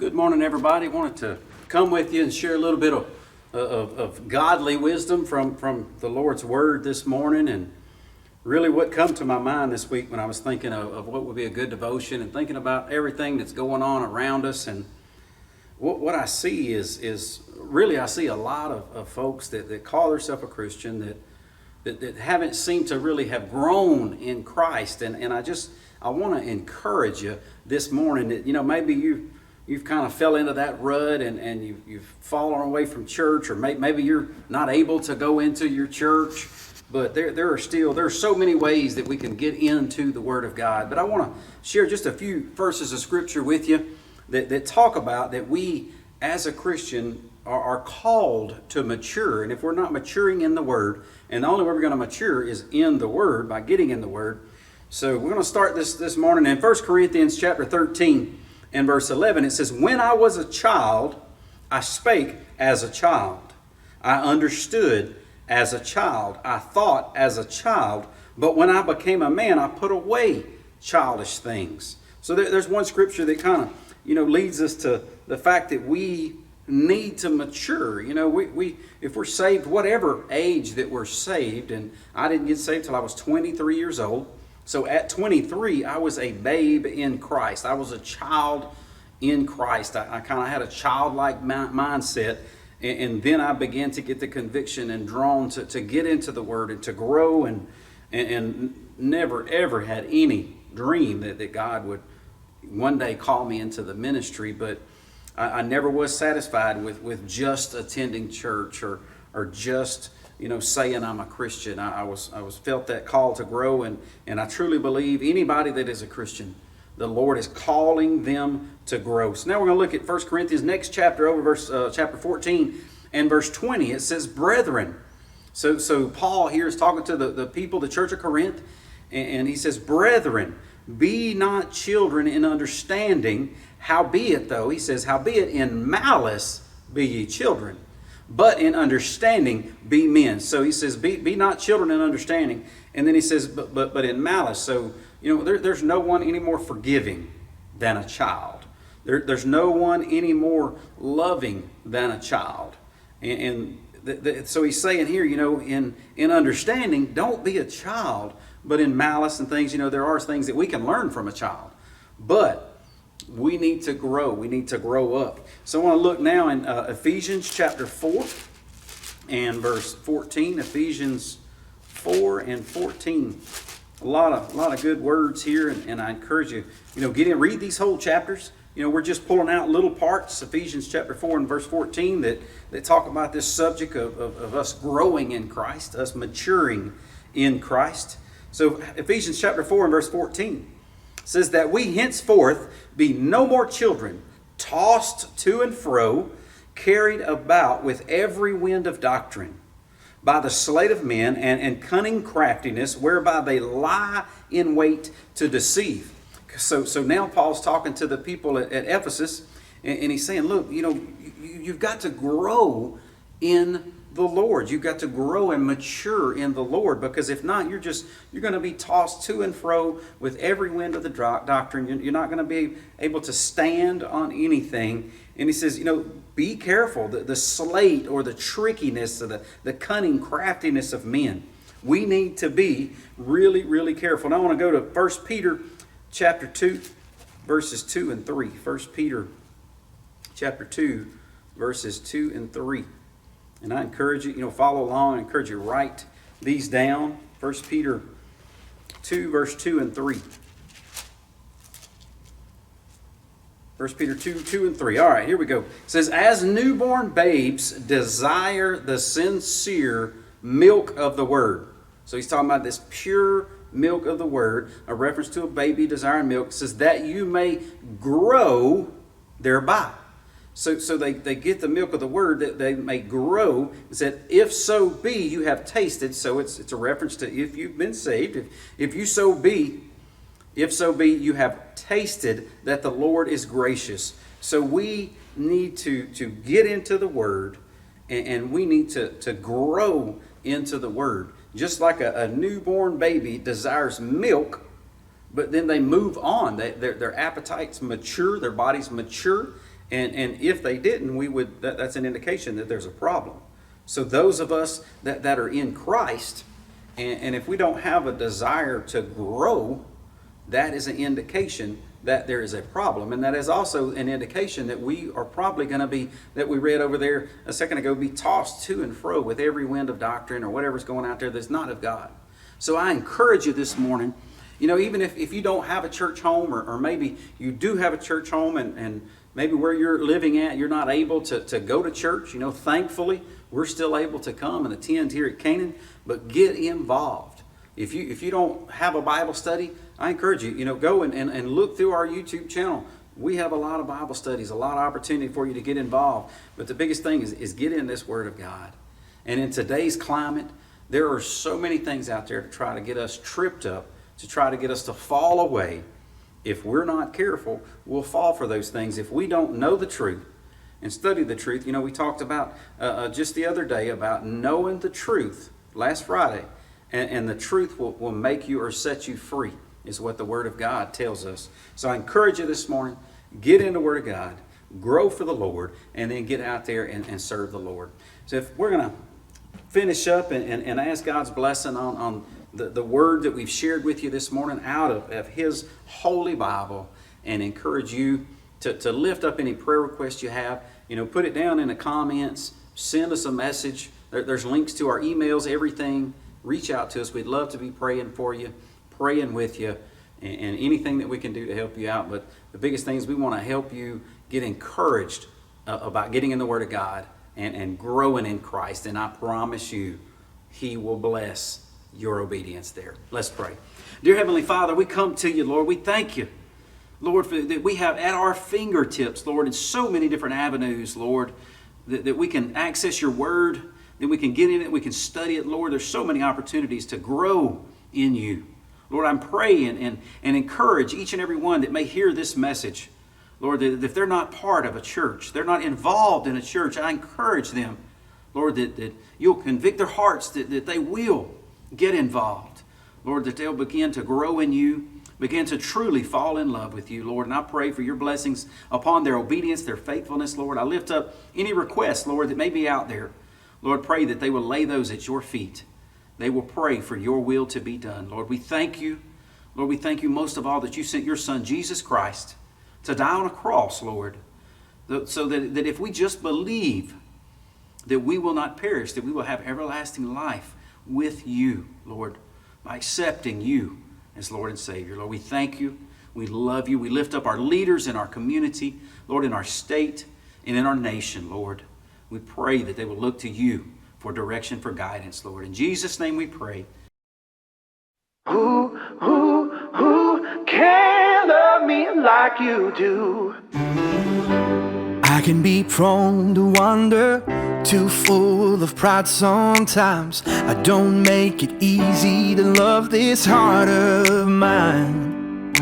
Good morning, everybody. I wanted to come with you and share a little bit of godly wisdom from the Lord's Word this morning. And really what come to my mind this week when I was thinking of what would be a good devotion and thinking about everything that's going on around us. And what I see is really I see a lot of folks that call themselves a Christian that haven't seemed to really have grown in Christ. And I want to encourage you this morning that, maybe you've kind of fell into that rut and you've fallen away from church, or maybe you're not able to go into your church. But there are so many ways that we can get into the Word of God. But I want to share just a few verses of Scripture with you that talk about that we, as a Christian, are called to mature. And if we're not maturing in the Word, and the only way we're going to mature is in the Word, by getting in the Word. So we're going to start this morning in 1 Corinthians chapter 13 and verse 11. It says, "When I was a child, I spake as a child. I understood as a child. I thought as a child. But when I became a man, I put away childish things." So there's one scripture that kind of, leads us to the fact that we need to mature. We if we're saved, whatever age that we're saved, and I didn't get saved till I was 23 years old. So at 23, I was a babe in Christ. I was a child in Christ. I kind of had a childlike mindset. And then I began to get the conviction and drawn to get into the Word and to grow, and never, ever had any dream that God would one day call me into the ministry. But I never was satisfied with just attending church or just saying I'm a Christian. I was felt that call to grow, and I truly believe anybody that is a Christian, the Lord is calling them to grow. So now we're going to look at 1 Corinthians, next chapter, over chapter 14 and verse 20. It says, "Brethren." So Paul here is talking to the people, the church of Corinth, and he says, "Brethren, be not children in understanding, howbeit," though, he says, "howbeit in malice be ye children, but in understanding be men." So he says, be not children in understanding. And then he says, but in malice. So, there's no one any more forgiving than a child. There's no one any more loving than a child. So he's saying here, in understanding, don't be a child, but in malice and things, there are things that we can learn from a child. But we need to grow. We need to grow up. So I want to look now in Ephesians chapter 4 and verse 14. Ephesians 4 and 14. A lot of good words here, and I encourage you, get in, read these whole chapters. We're just pulling out little parts, Ephesians chapter 4 and verse 14, that talk about this subject of us growing in Christ, us maturing in Christ. So Ephesians chapter 4 and verse 14 says that we henceforth be no more children, tossed to and fro, carried about with every wind of doctrine, by the sleight of men and cunning craftiness, whereby they lie in wait to deceive. So now Paul's talking to the people at Ephesus, and he's saying, look, you've got to grow in the Lord. You've got to grow and mature in the Lord, because if not, you're going to be tossed to and fro with every wind of the doctrine. You're not going to be able to stand on anything. And he says, be careful, the sleight or the trickiness, or the cunning craftiness of men. We need to be really, really careful. And I want to go to 1 Peter chapter 2, verses 2 and 3. 1 Peter chapter 2, verses 2 and 3. And I encourage you, follow along. I encourage you, write these down. 1 Peter 2, verse 2 and 3. 1 Peter 2, 2 and 3. All right, here we go. It says, "As newborn babes desire the sincere milk of the word." So he's talking about this pure milk of the word, a reference to a baby desiring milk. It says, "that you may grow thereby." So they get the milk of the word that they may grow. It said, "if so be you have tasted." So it's a reference to if you've been saved. If so be you have tasted that the Lord is gracious. So we need to get into the word, and we need to grow into the word. Just like a newborn baby desires milk, but then they move on. Their appetites mature, their bodies mature, And if they didn't, that's an indication that there's a problem. So those of us that are in Christ, and if we don't have a desire to grow, that is an indication that there is a problem. And that is also an indication that we are probably going to be, that we read over there a second ago, be tossed to and fro with every wind of doctrine or whatever's going out there that's not of God. So I encourage you this morning, even if you don't have a church home, or maybe you do have a church home and maybe where you're living at, you're not able to go to church. Thankfully, we're still able to come and attend here at Canaan, but get involved. If you don't have a Bible study, I encourage you, go and look through our YouTube channel. We have a lot of Bible studies, a lot of opportunity for you to get involved. But the biggest thing is get in this Word of God. And in today's climate, there are so many things out there to try to get us tripped up, to try to get us to fall away. If we're not careful, we'll fall for those things. If we don't know the truth and study the truth, we talked about just the other day about knowing the truth last Friday, and the truth will make you or set you free, is what the Word of God tells us. So I encourage you this morning, get in the Word of God, grow for the Lord, and then get out there and serve the Lord. So if we're going to finish up and ask God's blessing on the word that we've shared with you this morning out of His Holy Bible, and encourage you to lift up any prayer requests you have. Put it down in the comments, send us a message. There's links to our emails, everything. Reach out to us. We'd love to be praying for you, praying with you, and anything that we can do to help you out. But the biggest thing is we want to help you get encouraged about getting in the Word of God and growing in Christ. And I promise you, He will bless your obedience there. Let's pray. Dear Heavenly Father, we come to you, Lord. We thank you, Lord, that we have at our fingertips, Lord, in so many different avenues, Lord, that we can access your Word, that we can get in it, we can study it, Lord. There's so many opportunities to grow in you. Lord, I'm praying and encourage each and every one that may hear this message, Lord, that if they're not part of a church, they're not involved in a church, I encourage them, Lord, that you'll convict their hearts, that they will get involved. Lord, that they'll begin to grow in you, begin to truly fall in love with you, Lord. And I pray for your blessings upon their obedience, their faithfulness, Lord. I lift up any requests, Lord, that may be out there. Lord, pray that they will lay those at your feet. They will pray for your will to be done. Lord, we thank you. Lord, we thank you most of all that you sent your Son, Jesus Christ, to die on a cross, Lord, so that if we just believe that we will not perish, that we will have everlasting life with you, Lord, by accepting you as Lord and Savior. Lord, we thank you. We love you. We lift up our leaders in our community, Lord, in our state and in our nation, Lord. We pray that they will look to you for direction, for guidance, Lord. In Jesus' name we pray. Who can love me like you do? I can be prone to wander, too full of pride sometimes. I don't make it easy to love this heart of mine.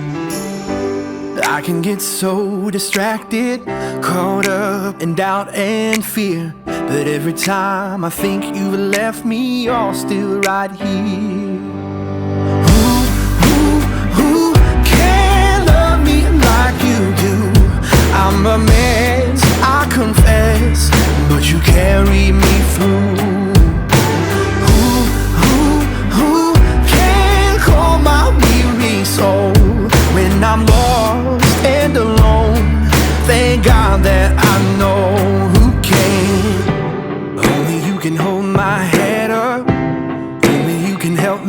I can get so distracted, caught up in doubt and fear, but every time I think you've left me, you're still right here. Who can love me like you do? I'm a mess, I confess, but you carry me through. Who can calm my weary soul when I'm lost and alone? Thank God that I know who can. Only you can hold my head up. Only you can help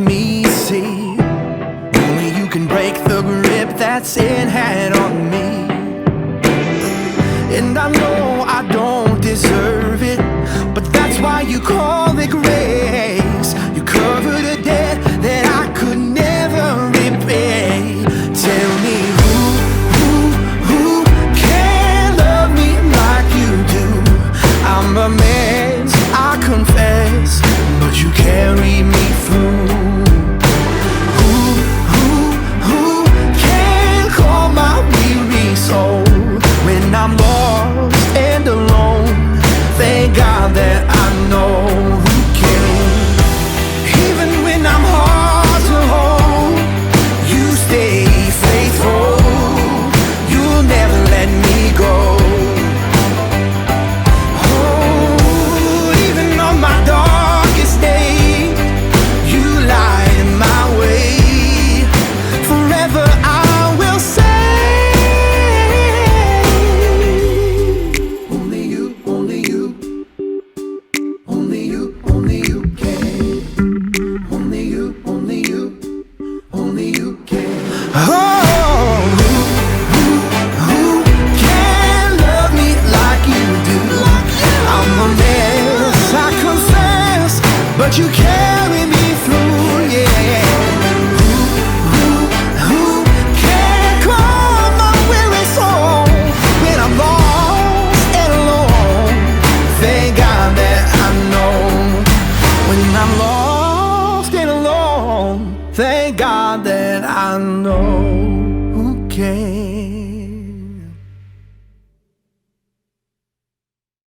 you carry me through, yeah. Who can calm my weary soul when I'm lost and alone? Thank God that I know when I'm lost and alone. Thank God that I know who cares.